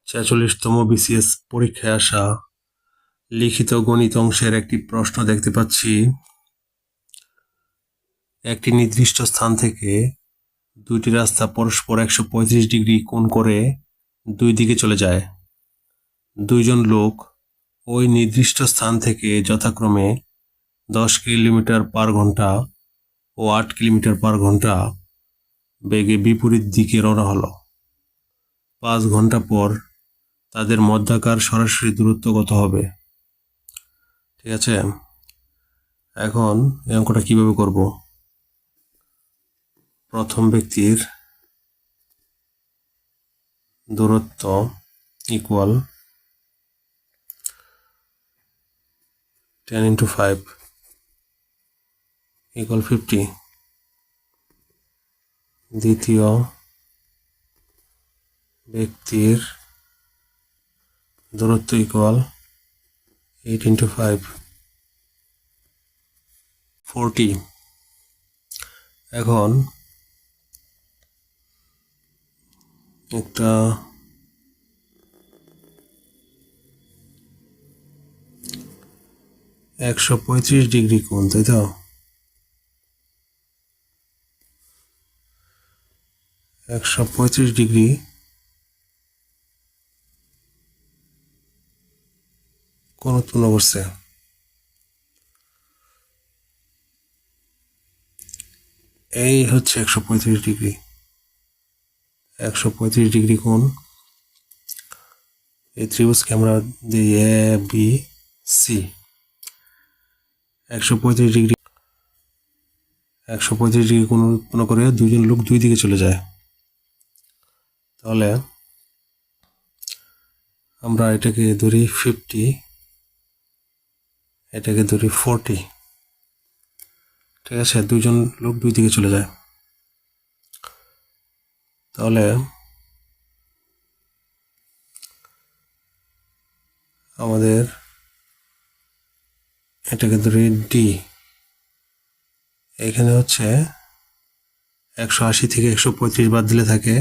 46তম BCS পরীক্ষায় আসা লিখিত গণিত অংশের একটি প্রশ্ন দেখতে পাচ্ছি। একটি নির্দিষ্ট স্থান থেকে দুইটি রাস্তা পরস্পর 135 ডিগ্রি কোণ করে দুই দিকে চলে যায়। দুইজন লোক ওই নির্দিষ্ট স্থান থেকে যথাক্রমে 10 কিলোমিটার পার ঘন্টা ও 8 কিলোমিটার পার ঘন্টা বেগে বিপরীত দিকে রওনা হলো। 5 ঘন্টা পর তাদের মধ্যাকার সরাসরি দূরত্ব কত হবে? ঠিক আছে, এখন এই অঙ্কটা কিভাবে করব? প্রথম ব্যক্তির দূরত্ব ইকুয়াল 10 into 5 ইকুয়াল 50। দ্বিতীয় ব্যক্তির দূরত্ব ইকুয়াল 8 into 5 40। এখন একটা 135 ডিগ্রি কোণ, তাই তো? 135 ডিগ্রি কোণ উৎপন্ন করছে। এই হচ্ছে 135 ডিগ্রি। 135 ডিগ্রি কোণ এই ত্রিভুজকে আমরা দিই এ বি সি। 135 ডিগ্রি কোণ উৎপন্ন করে দুইজন লোক দুই দিকে চলে যায়। তাহলে আমরা এটাকে ধরি 50, এটাকে ধরি 40। ঠিক আছে, দুইজন লোক দুই দিকে চলে যায়। তাহলে আমাদের এটাকে ধরি ডি। এখানে হচ্ছে 180 থেকে 135 বাদ দিলে থাকে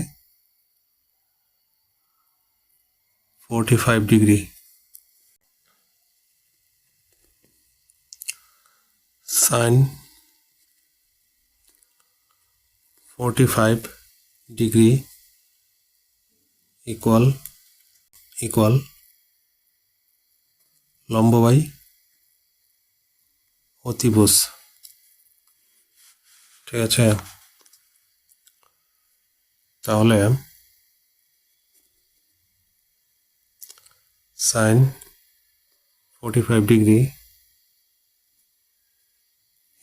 45 ডিগ্রি। সাইন 45 ডিগ্রি ইকুয়াল লম্ব বাই অতিভুজ। ঠিক আছে, তাহলে সাইন 45 ডিগ্রি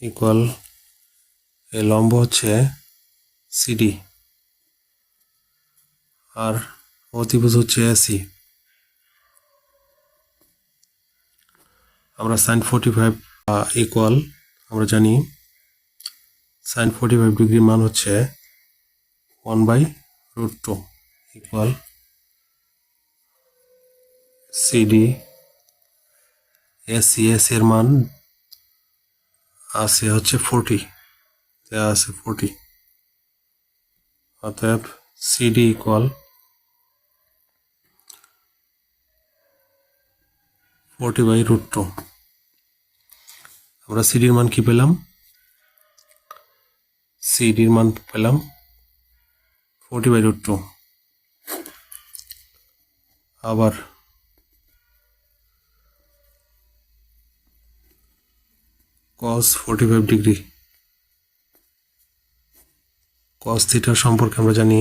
ইকুয়াল এই লম্ব হচ্ছে সিডি আর অতিভুজ হচ্ছে এসি। আমরা সাইন 45 ইকুয়াল আমরা জানি সাইন 45 ডিগ্রির মান হচ্ছে 1/√2 ইকুয়াল সিডি এসি। এর মান আছে হচ্ছে 40, দেওয়া আছে 40। অতএব সিডি ইকুয়াল 40/√2। আমরা সিডির মান কি পেলাম? সিডির মান পেলাম 40/√2। আবার cos 45 ডিগ্রি, cos থিটা সম্পর্কে আমরা জানি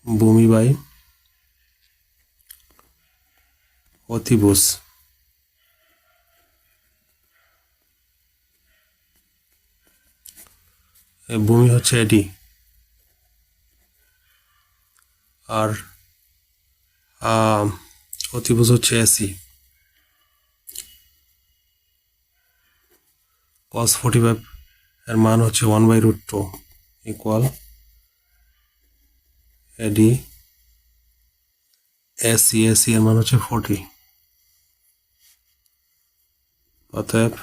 ভূমি বাই অতিভুজ। ভূমি হচ্ছে এডি আর অতিভুজ হচ্ছে এসি। cos 45 এর মান হচ্ছে 1/√2 ইকুয়াল এডি এসি এর মান হচ্ছে 40। অতএব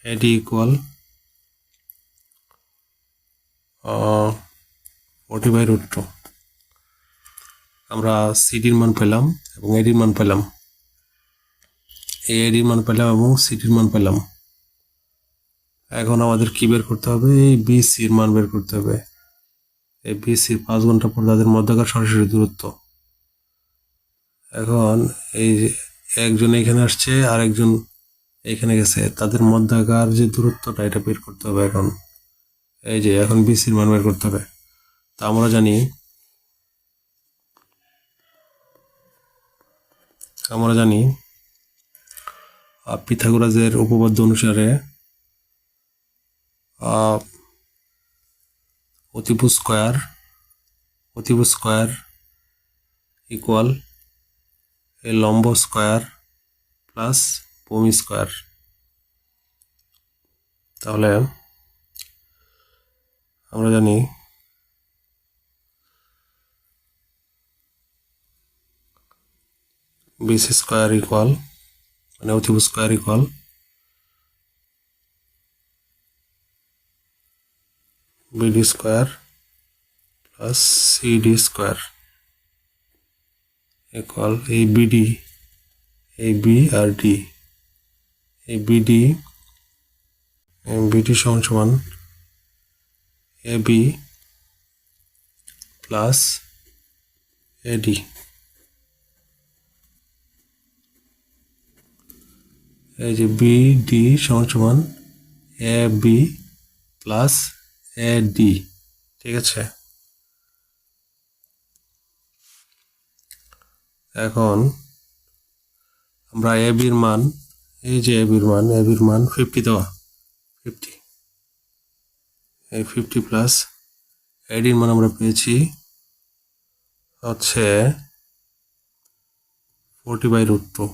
এডি ইকুয়াল 40/√2। আমরা সিডির মান পেলাম এবং এডির মান পেলাম, এডির মান পেলাম এবং সিডির মান পেলাম। এখন আমাদের কি বের করতে হবে? এই বিসির মান বের করতে হবে। এই বিসির 5 ঘন্টা পর তাদের মধ্যকার সরাসরি দূরত্ব। এখন এই একজন এখানে আসছে আর একজন এখানে গেছে, তাদের মধ্যকার যে দূরত্বটা এটা বের করতে হবে। এই যে এখন বিসির মান বের করতে হবে। তা আমরা জানি পিথাগোরাসের উপপাদ্য অনুসারে অতিভুজ স্কয়ার ইকুয়াল এই লম্ব স্কয়ার প্লাস ভূমি স্কয়ার। তাহলে আমরা জানি বিসি স্কয়ার ইকুয়াল মানে অতিভুজ square equal BD square plus CD square equal এই বিডি, এই বি আর ডি, এই বিডি সমান এ বি প্লাস এডি। এই যে বিডি সমান A B plus A D, ঠিক আছে। এখন আমরা এ বির মান, এই যে এ বির মান 50 দেওয়া, 50, এই 50 প্লাস এডির মান আমরা পেয়েছি হচ্ছে 40/√2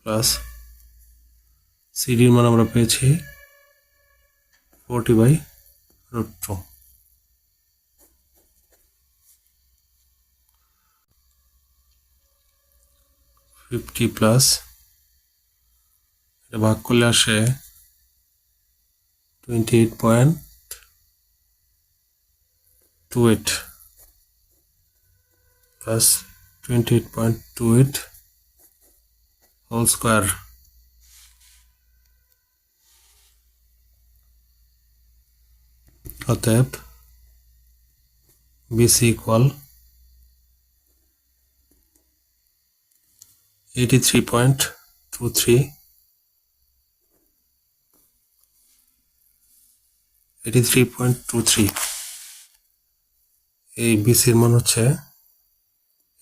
প্লাস সিডির মান আমরা পেয়েছি 40/√2। 50 প্লাস এটা ভাগ করলে আসে 28.28 প্লাস 28.28 হোল স্কয়ার। অতএব বিসি ইকুয়াল 83.23 এই বিসির মান হচ্ছে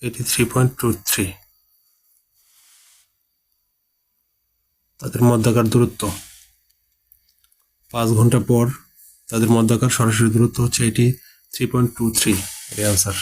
83.23। তাদের মধ্যকার দূরত্ব 5 ঘন্টা পর তাদের মধ্যকার সরাসরি দূরত্ব হচ্ছে 83.23। এই আনসার।